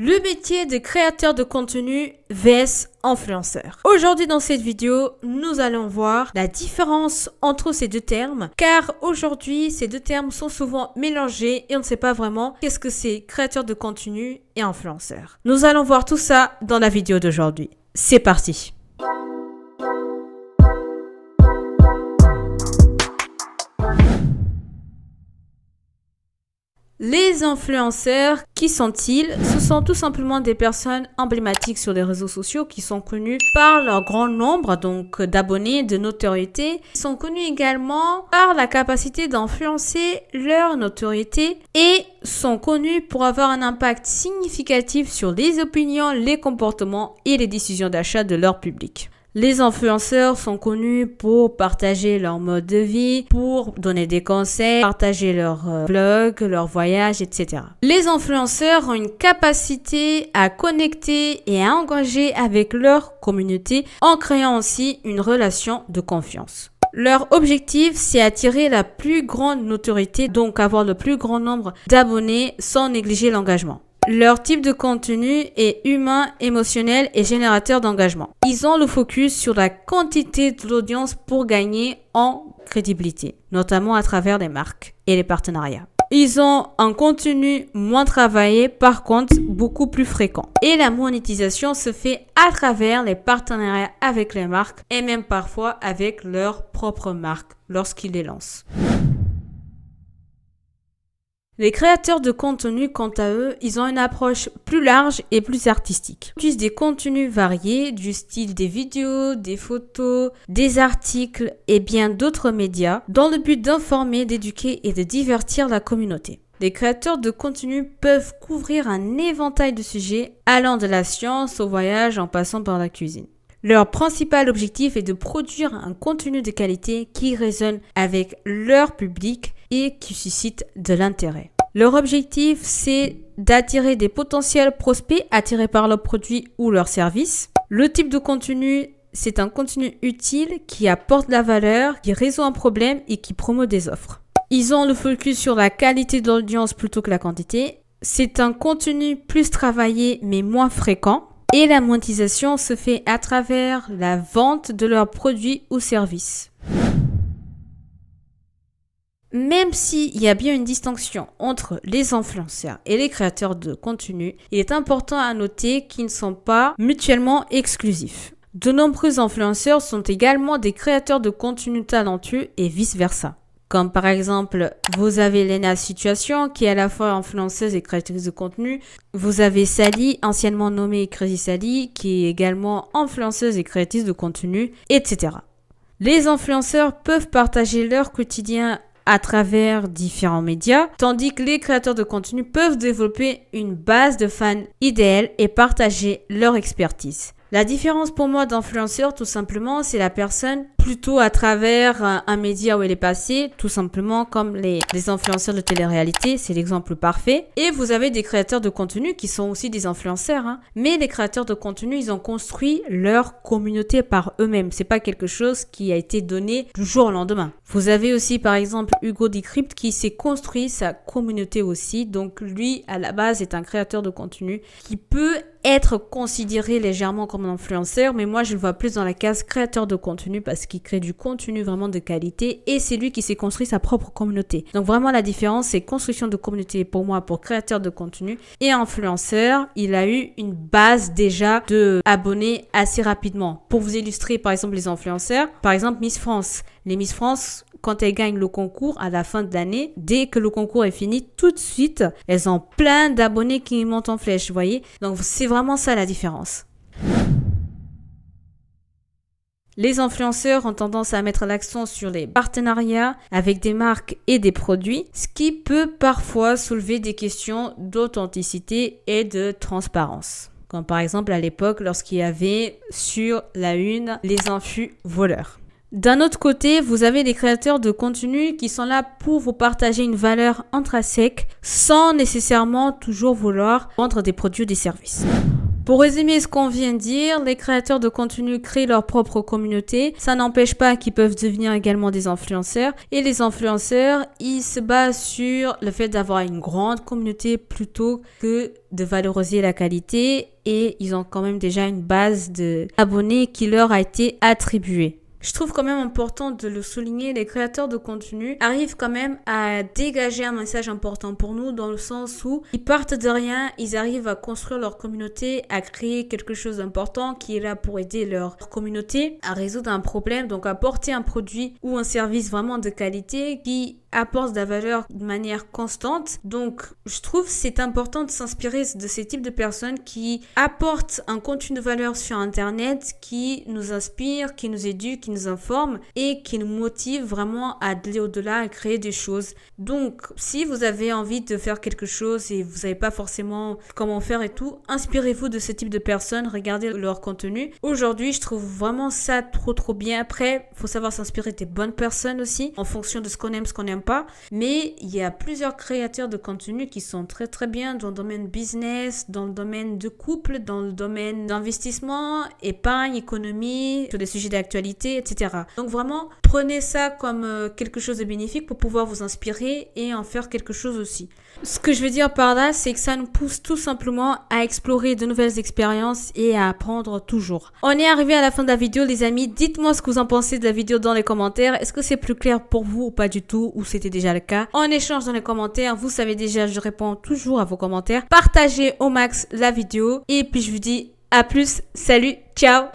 Le métier de créateur de contenu vs influenceur. Aujourd'hui dans cette vidéo, nous allons voir la différence entre ces deux termes car aujourd'hui ces deux termes sont souvent mélangés et on ne sait pas vraiment qu'est-ce que c'est créateur de contenu et influenceur. Nous allons voir tout ça dans la vidéo d'aujourd'hui. C'est parti! Les influenceurs, qui sont-ils? Ce sont tout simplement des personnes emblématiques sur les réseaux sociaux qui sont connues par leur grand nombre donc d'abonnés, de notoriété. Ils sont connus également par la capacité d'influencer leur notoriété et sont connus pour avoir un impact significatif sur les opinions, les comportements et les décisions d'achat de leur public. Les influenceurs sont connus pour partager leur mode de vie, pour donner des conseils, partager leurs vlogs, leurs voyages, etc. Les influenceurs ont une capacité à connecter et à engager avec leur communauté en créant aussi une relation de confiance. Leur objectif, c'est attirer la plus grande notoriété, donc avoir le plus grand nombre d'abonnés sans négliger l'engagement. Leur type de contenu est humain, émotionnel et générateur d'engagement. Ils ont le focus sur la quantité de l'audience pour gagner en crédibilité, notamment à travers les marques et les partenariats. Ils ont un contenu moins travaillé, par contre beaucoup plus fréquent. Et la monétisation se fait à travers les partenariats avec les marques et même parfois avec leur propre marque lorsqu'ils les lancent. Les créateurs de contenu, quant à eux, ils ont une approche plus large et plus artistique. Ils utilisent des contenus variés, du style des vidéos, des photos, des articles et bien d'autres médias, dans le but d'informer, d'éduquer et de divertir la communauté. Les créateurs de contenu peuvent couvrir un éventail de sujets, allant de la science au voyage en passant par la cuisine. Leur principal objectif est de produire un contenu de qualité qui résonne avec leur public et qui suscite de l'intérêt. Leur objectif, c'est d'attirer des potentiels prospects attirés par leurs produits ou leurs services. Le type de contenu, c'est un contenu utile qui apporte de la valeur, qui résout un problème et qui promeut des offres. Ils ont le focus sur la qualité de l'audience plutôt que la quantité. C'est un contenu plus travaillé mais moins fréquent. Et la monétisation se fait à travers la vente de leurs produits ou services. Même s'il y a bien une distinction entre les influenceurs et les créateurs de contenu, il est important à noter qu'ils ne sont pas mutuellement exclusifs. De nombreux influenceurs sont également des créateurs de contenu talentueux et vice-versa. Comme par exemple, vous avez Lena Situation qui est à la fois influenceuse et créatrice de contenu. Vous avez Sally, anciennement nommée Crazy Sally, qui est également influenceuse et créatrice de contenu, etc. Les influenceurs peuvent partager leur quotidien à travers différents médias, tandis que les créateurs de contenu peuvent développer une base de fans idéale et partager leur expertise. La différence pour moi d'influenceur, tout simplement, c'est la personne plutôt à travers un média où elle est passée, tout simplement comme les influenceurs de télé-réalité, c'est l'exemple parfait. Et vous avez des créateurs de contenu qui sont aussi des influenceurs, mais les créateurs de contenu, ils ont construit leur communauté par eux-mêmes. C'est pas quelque chose qui a été donné du jour au lendemain. Vous avez aussi par exemple Hugo Decrypt qui s'est construit sa communauté aussi. Donc lui, à la base, est un créateur de contenu qui peut être considéré légèrement comme un influenceur, mais moi je le vois plus dans la case créateur de contenu parce qu'il crée du contenu vraiment de qualité et c'est lui qui s'est construit sa propre communauté. Donc vraiment la différence, c'est construction de communauté pour moi pour créateur de contenu et influenceur, il a eu une base déjà de abonnés assez rapidement. Pour vous illustrer par exemple les influenceurs, par exemple Miss France. Les Miss France, quand elles gagnent le concours à la fin de l'année, dès que le concours est fini, tout de suite, elles ont plein d'abonnés qui montent en flèche, vous voyez. Donc c'est vraiment ça la différence. Les influenceurs ont tendance à mettre l'accent sur les partenariats avec des marques et des produits, ce qui peut parfois soulever des questions d'authenticité et de transparence. Comme par exemple à l'époque lorsqu'il y avait sur la une les infus voleurs. D'un autre côté, vous avez des créateurs de contenu qui sont là pour vous partager une valeur intrinsèque sans nécessairement toujours vouloir vendre des produits ou des services. Pour résumer ce qu'on vient de dire, les créateurs de contenu créent leur propre communauté. Ça n'empêche pas qu'ils peuvent devenir également des influenceurs. Et les influenceurs, ils se basent sur le fait d'avoir une grande communauté plutôt que de valoriser la qualité. Et ils ont quand même déjà une base d'abonnés qui leur a été attribuée. Je trouve quand même important de le souligner, les créateurs de contenu arrivent quand même à dégager un message important pour nous dans le sens où ils partent de rien, ils arrivent à construire leur communauté, à créer quelque chose d'important qui est là pour aider leur communauté à résoudre un problème, donc à apporter un produit ou un service vraiment de qualité qui apporte de la valeur de manière constante. Donc, je trouve que c'est important de s'inspirer de ces types de personnes qui apportent un contenu de valeur sur Internet, qui nous inspire, qui nous éduque, qui nous informe et qui nous motive vraiment à aller au-delà, à créer des choses. Donc, si vous avez envie de faire quelque chose et vous savez pas forcément comment faire et tout, inspirez-vous de ce type de personnes, regardez leur contenu. Aujourd'hui, je trouve vraiment ça trop bien. Après, faut savoir s'inspirer des bonnes personnes aussi, en fonction de ce qu'on aime, ce qu'on n'aime pas, mais il y a plusieurs créateurs de contenu qui sont très bien dans le domaine business, dans le domaine de couple, dans le domaine d'investissement, épargne, économie, sur des sujets d'actualité, etc. Donc vraiment, prenez ça comme quelque chose de bénéfique pour pouvoir vous inspirer et en faire quelque chose aussi. Ce que je veux dire par là, c'est que ça nous pousse tout simplement à explorer de nouvelles expériences et à apprendre toujours. On est arrivé à la fin de la vidéo, les amis. Dites-moi ce que vous en pensez de la vidéo dans les commentaires. Est-ce que c'est plus clair pour vous ou pas du tout, ou c'était déjà le cas? On échange dans les commentaires. Vous savez déjà, je réponds toujours à vos commentaires. Partagez au max la vidéo et puis je vous dis à plus. Salut, ciao!